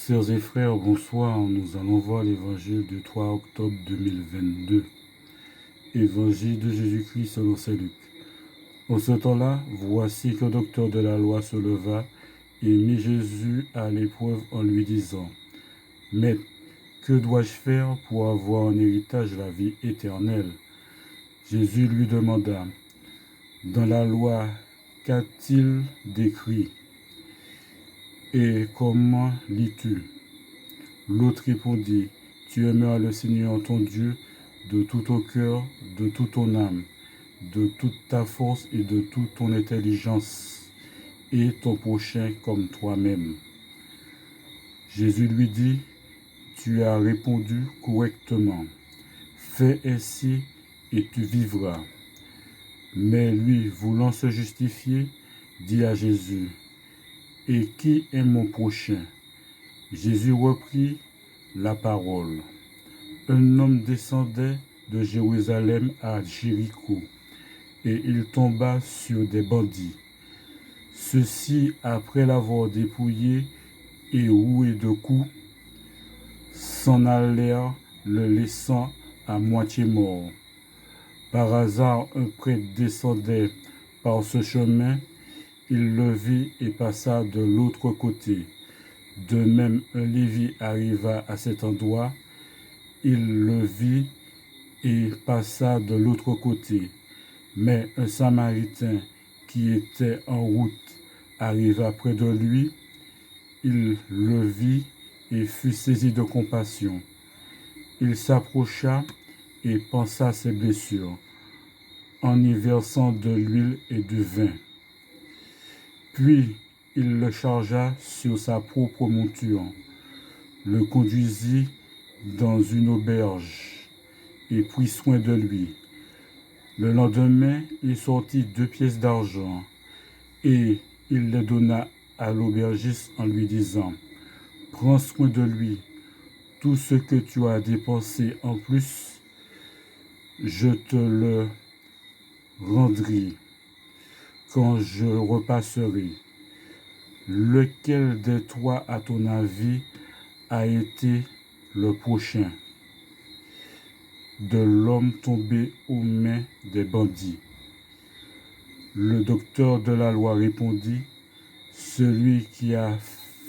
Sœurs et frères, bonsoir. Nous allons voir l'évangile du 3 octobre 2022. Évangile de Jésus-Christ selon saint Luc. En ce temps-là, voici qu'un docteur de la loi se leva et mit Jésus à l'épreuve en lui disant : « Maître, que dois-je faire pour avoir en héritage la vie éternelle ?» Jésus lui demanda : « Dans la loi, qu'a-t-il décrit ? Et comment lis-tu ? » L'autre répondit : « Tu aimeras le Seigneur ton Dieu de tout ton cœur, de toute ton âme, de toute ta force et de toute ton intelligence, et ton prochain comme toi-même. » Jésus lui dit : « Tu as répondu correctement. Fais ainsi et tu vivras. » Mais lui, voulant se justifier, dit à Jésus : « Et qui est mon prochain ? » Jésus reprit la parole. Un homme descendait de Jérusalem à Jéricho, et il tomba sur des bandits. Ceux-ci, après l'avoir dépouillé et roué de coups, s'en allèrent, le laissant à moitié mort. Par hasard, un prêtre descendait par ce chemin, il le vit et passa de l'autre côté. De même, un Lévi arriva à cet endroit, il le vit et passa de l'autre côté. Mais un Samaritain qui était en route arriva près de lui, il le vit et fut saisi de compassion. Il s'approcha et pansa ses blessures, en y versant de l'huile et du vin. Puis il le chargea sur sa propre monture, le conduisit dans une auberge et prit soin de lui. Le lendemain, il sortit 2 pièces d'argent et il les donna à l'aubergiste en lui disant : « Prends soin de lui. Tout ce que tu as dépensé en plus, je te le rendrai quand je repasserai. » Lequel de toi, à ton avis, a été le prochain de l'homme tombé aux mains des bandits ? Le docteur de la loi répondit : « Celui qui a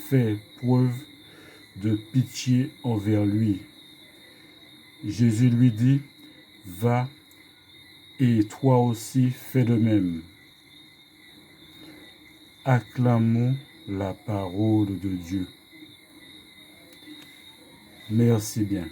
fait preuve de pitié envers lui. » Jésus lui dit : « Va, et toi aussi fais de même. » Acclamons la parole de Dieu. Merci bien.